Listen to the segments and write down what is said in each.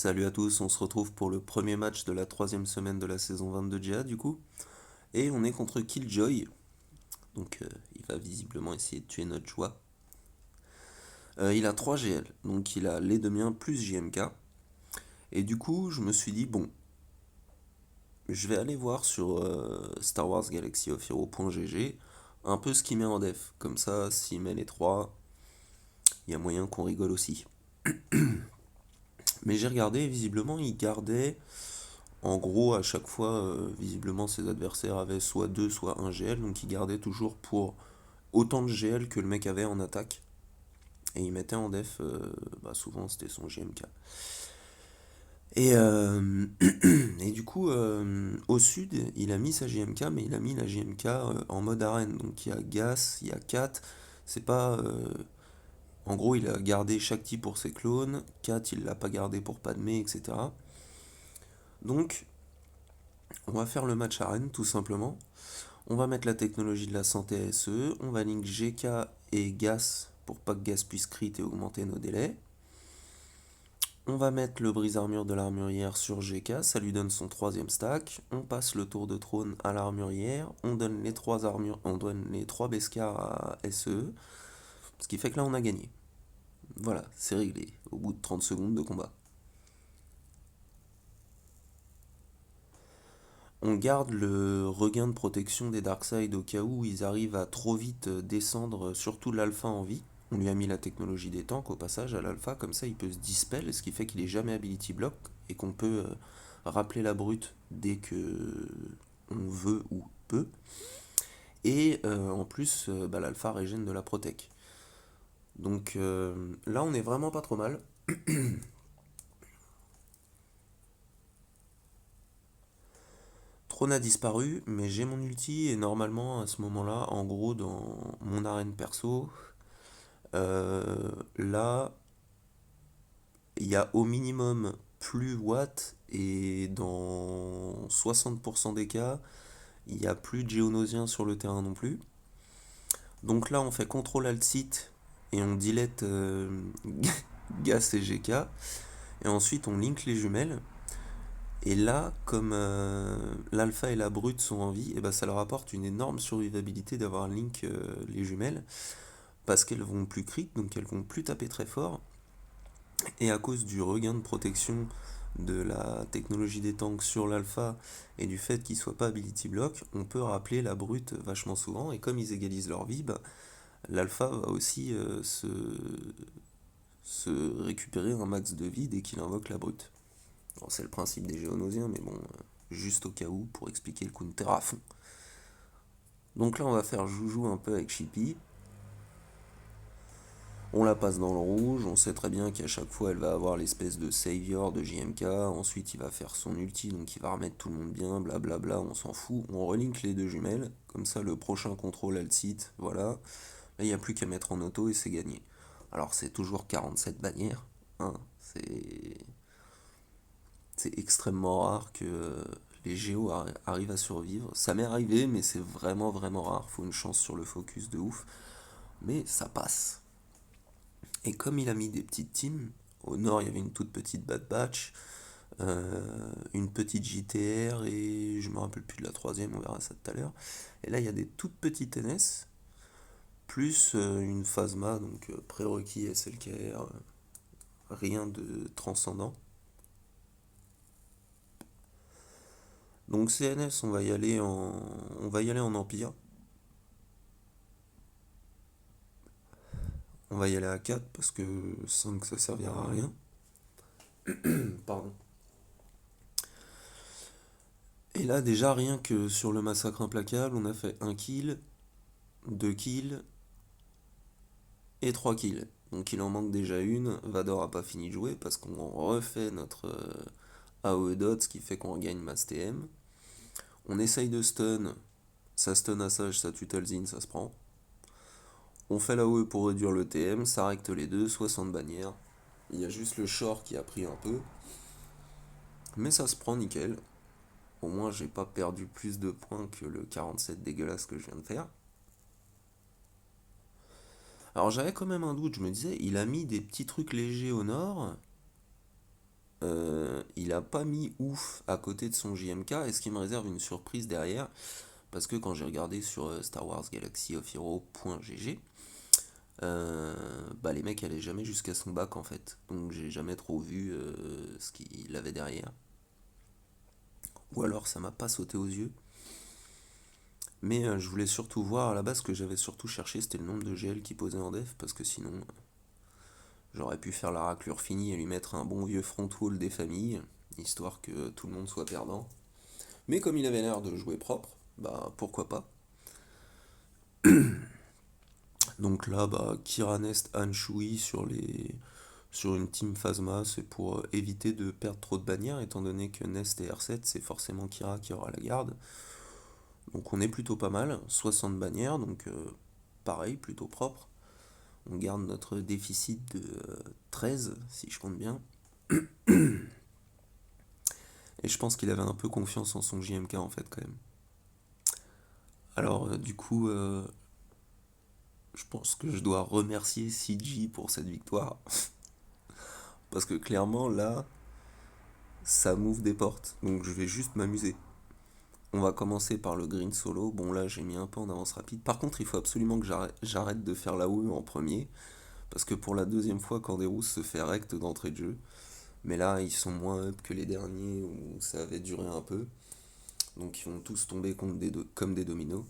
Salut à tous, on se retrouve pour le premier match de la troisième semaine de la saison 22 de GA du coup. Et on est contre Killjoy, donc il va visiblement essayer de tuer notre joie. Il a 3 GL, donc il a les deux miens plus JMK. Et du coup, je me suis dit, bon, je vais aller voir sur Star Wars Galaxy of Hero.gg un peu ce qu'il met en def. Comme ça, s'il met les 3, il y a moyen qu'on rigole aussi. Mais j'ai regardé, et visiblement, il gardait. En gros, à chaque fois, visiblement, ses adversaires avaient soit 2 soit un GL, donc il gardait toujours pour autant de GL que le mec avait en attaque. Et il mettait en def, souvent c'était son GMK. Et du coup, au sud, il a mis sa GMK, mais il a mis la GMK en mode arène. Donc il y a Gas, il y a Kat. C'est pas. En gros, il a gardé Shakti pour ses clones. Kat, il l'a pas gardé pour Padmé, etc. Donc, on va faire le match arène, tout simplement. On va mettre la technologie de la santé à SE, on va link GK et Gas pour pas que Gas puisse crit et augmenter nos délais. On va mettre le brise-armure de l'armurière sur GK, ça lui donne son troisième stack. On passe le tour de trône à l'armurière, on donne les trois armures, on donne les trois Beskar à SE, ce qui fait que là on a gagné. Voilà, c'est réglé, au bout de 30 secondes de combat. On garde le regain de protection des Darkseid au cas où ils arrivent à trop vite descendre, surtout l'alpha en vie. On lui a mis la technologie des tanks au passage à l'alpha, comme ça il peut se dispel, ce qui fait qu'il est jamais ability block et qu'on peut rappeler la brute dès que on veut ou peut. Et en plus, l'alpha régène de la protec. Donc là on est vraiment pas trop mal. Trône a disparu, mais j'ai mon ulti et normalement à ce moment-là, en gros dans mon arène perso, là il y a au minimum plus Watt et dans 60% des cas, il n'y a plus de géonosiens sur le terrain non plus. Donc là, on fait CTRL Alt Sit et on delete Gas et GK. Et ensuite, on link les jumelles. Et là, comme l'alpha et la brute sont en vie, et ben ça leur apporte une énorme survivabilité d'avoir link les jumelles. Parce qu'elles vont plus crit, donc elles vont plus taper très fort. Et à cause du regain de protection de la technologie des tanks sur l'alpha et du fait qu'il soit pas ability block, on peut rappeler la brute vachement souvent. Et comme ils égalisent leur vie, l'alpha va aussi se récupérer un max de vie dès qu'il invoque la brute. Bon, c'est le principe des géonosiens, mais bon, juste au cas où, pour expliquer le counter à fond. Donc là, on va faire joujou un peu avec Chippy. On la passe dans le rouge, on sait très bien qu'à chaque fois elle va avoir l'espèce de savior de JMK, ensuite il va faire son ulti, donc il va remettre tout le monde bien, blablabla, on s'en fout. On relink les deux jumelles, comme ça le prochain contrôle alt site, voilà. Là il n'y a plus qu'à mettre en auto et c'est gagné. Alors c'est toujours 47 bannières, hein, c'est extrêmement rare que les géos arrivent à survivre. Ça m'est arrivé, mais c'est vraiment vraiment rare, faut une chance sur le focus de ouf, mais ça passe. Et comme il a mis des petites teams, au nord il y avait une toute petite Bad Batch, une petite JTR et je me rappelle plus de la troisième, on verra ça tout à l'heure. Et là il y a des toutes petites NS, plus une Phasma, donc prérequis SLKR, rien de transcendant. Donc CNS on va y aller en Empire. On va y aller à 4 parce que 5 ça servira à rien. Pardon. Et là déjà rien que sur le massacre implacable, on a fait un kill, 2 kills et 3 kills. Donc il en manque déjà une. Vador a pas fini de jouer parce qu'on refait notre AOE dot, ce qui fait qu'on gagne mass TM. On essaye de stun. Ça stun Assage, ça tue Talzin, ça se prend. On fait l'AOE pour réduire le TM, ça recte les deux, 60 bannières. Il y a juste le short qui a pris un peu. Mais ça se prend nickel. Au moins j'ai pas perdu plus de points que le 47 dégueulasse que je viens de faire. Alors j'avais quand même un doute, je me disais, il a mis des petits trucs légers au nord. Il a pas mis ouf à côté de son JMK, et ce qui me réserve une surprise derrière, parce que quand j'ai regardé sur Star Wars Galaxy of Hero.gg, bah les mecs allaient jamais jusqu'à son bac en fait. Donc j'ai jamais trop vu ce qu'il avait derrière. Ou alors ça m'a pas sauté aux yeux. Mais je voulais surtout voir à la base, ce que j'avais surtout cherché, c'était le nombre de GL qui posait en def, parce que sinon j'aurais pu faire la raclure finie et lui mettre un bon vieux front wall des familles, histoire que tout le monde soit perdant. Mais comme il avait l'air de jouer propre, bah pourquoi pas. Donc là, bah, Kira Nest, Han Shui sur une team Phasma, c'est pour éviter de perdre trop de bannières, étant donné que Nest et R7, c'est forcément Kira qui aura la garde. Donc on est plutôt pas mal, 60 bannières, donc pareil, plutôt propre. On garde notre déficit de 13, si je compte bien. Et je pense qu'il avait un peu confiance en son JMK en fait quand même. Alors du coup, je pense que je dois remercier CG pour cette victoire. Parce que clairement là, ça m'ouvre des portes. Donc je vais juste m'amuser. On va commencer par le green solo. Bon là j'ai mis un peu en avance rapide. Par contre il faut absolument que j'arrête de faire la WE en premier. Parce que pour la deuxième fois Canderous se fait rect d'entrée de jeu. Mais là ils sont moins up que les derniers où ça avait duré un peu. Donc ils vont tous tomber comme des dominos.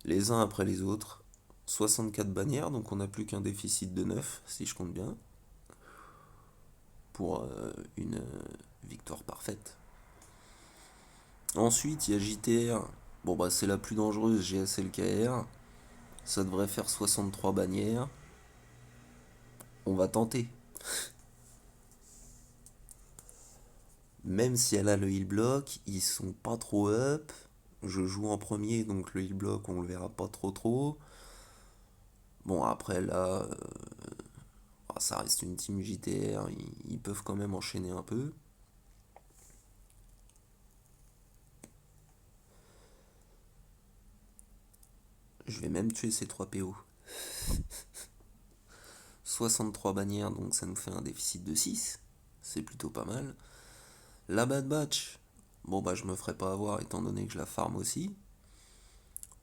Les uns après les autres. 64 bannières, donc on n'a plus qu'un déficit de 9, si je compte bien, pour une victoire parfaite. Ensuite, il y a JTR. Bon, bah, c'est la plus dangereuse, GSLKR. Ça devrait faire 63 bannières. On va tenter. Même si elle a le heal block, ils sont pas trop up. Je joue en premier, donc le heal block, on le verra pas trop trop. Bon, après là, ça reste une team JTR. Ils peuvent quand même enchaîner un peu. Je vais même tuer ces 3 PO. 63 bannières, donc ça nous fait un déficit de 6. C'est plutôt pas mal. La Bad Batch, bon bah je me ferai pas avoir étant donné que je la farm aussi.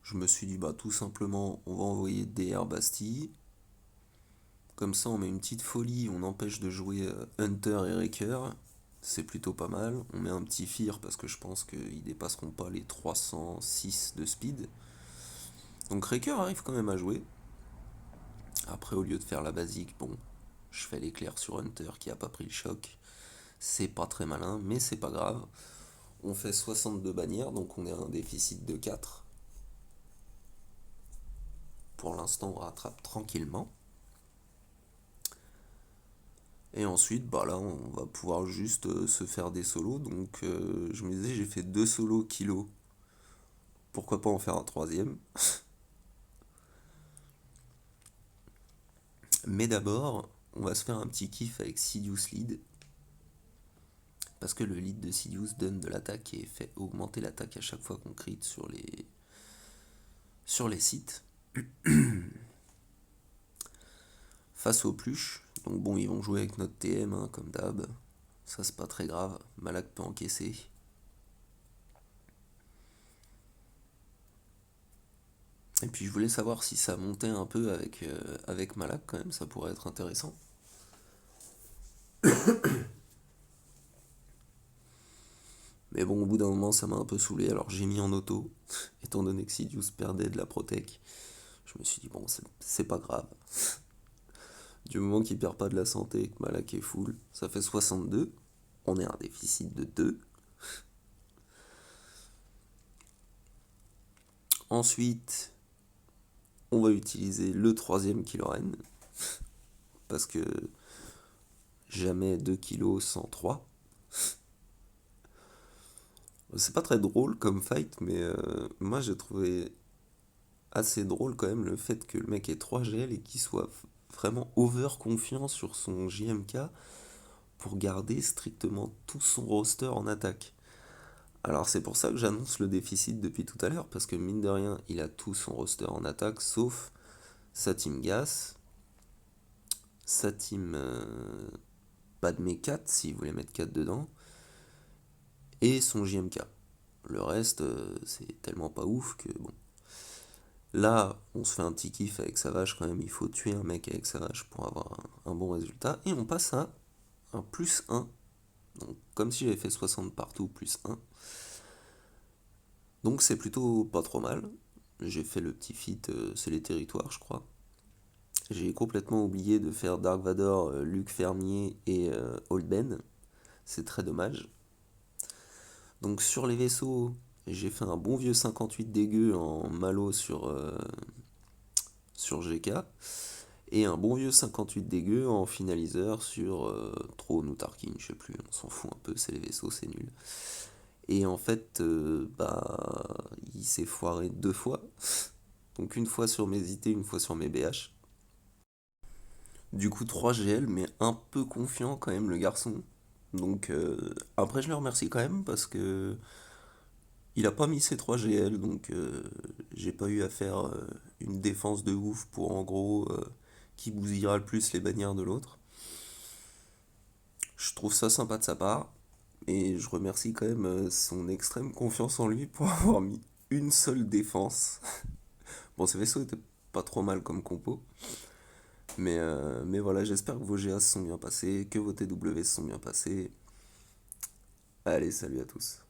Je me suis dit bah tout simplement on va envoyer DR Bastille. Comme ça on met une petite folie, on empêche de jouer Hunter et Wrecker. C'est plutôt pas mal. On met un petit Fear parce que je pense qu'ils dépasseront pas les 306 de speed. Donc Wrecker arrive quand même à jouer. Après au lieu de faire la basique, bon, je fais l'éclair sur Hunter qui a pas pris le choc. C'est pas très malin, mais c'est pas grave. On fait 62 bannières, donc on est à un déficit de 4. Pour l'instant, on rattrape tranquillement. Et ensuite, bah là, on va pouvoir juste se faire des solos. Donc, je me disais, j'ai fait 2 solos kilo. Pourquoi pas en faire un troisième? Mais d'abord, on va se faire un petit kiff avec Sidious Lead. Parce que le lead de Sidious donne de l'attaque et fait augmenter l'attaque à chaque fois qu'on crit sur les sites. Face aux pluches. Donc bon, ils vont jouer avec notre TM, hein, comme d'hab. Ça, c'est pas très grave. Malak peut encaisser. Et puis je voulais savoir si ça montait un peu avec Malak quand même, ça pourrait être intéressant. Mais bon, au bout d'un moment, ça m'a un peu saoulé, alors j'ai mis en auto, étant donné que Sidious perdait de la protec. Je me suis dit, bon, c'est pas grave. Du moment qu'il perd pas de la santé et que Malak est full, ça fait 62. On est à un déficit de 2. Ensuite, on va utiliser le troisième Killoren. Parce que jamais 2 kilos sans 3. C'est pas très drôle comme fight, mais moi j'ai trouvé assez drôle quand même le fait que le mec ait 3 GL et qu'il soit vraiment over confiant sur son JMK pour garder strictement tout son roster en attaque. Alors c'est pour ça que j'annonce le déficit depuis tout à l'heure, parce que mine de rien, il a tout son roster en attaque, sauf sa team gas, sa team Padmé 4, s'il voulait mettre 4 dedans, et son JMK. Le reste, c'est tellement pas ouf que bon. Là, on se fait un petit kiff avec sa vache quand même, il faut tuer un mec avec sa vache pour avoir un bon résultat. Et on passe à un plus un. Donc, comme si j'avais fait 60 partout, plus un. Donc c'est plutôt pas trop mal. J'ai fait le petit feat, c'est les territoires, je crois. J'ai complètement oublié de faire Dark Vador, Luc Fermier et Old Ben. C'est très dommage. Donc sur les vaisseaux, j'ai fait un bon vieux 58 dégueu en malo sur GK. Et un bon vieux 58 dégueu en finaliseur sur Throne ou Tarkin, je sais plus, on s'en fout un peu, c'est les vaisseaux, c'est nul. Et en fait, bah, il s'est foiré 2 fois. Donc une fois sur mes IT, une fois sur mes BH. Du coup 3 GL, mais un peu confiant quand même le garçon. Donc après je le remercie quand même parce que il a pas mis ses 3 GL, donc j'ai pas eu à faire une défense de ouf pour en gros qui bousillera le plus les bannières de l'autre. Je trouve ça sympa de sa part et je remercie quand même son extrême confiance en lui pour avoir mis une seule défense. Bon, ces vaisseaux étaient pas trop mal comme compo, mais voilà, j'espère que vos GA se sont bien passés, que vos TW se sont bien passés. Allez, salut à tous.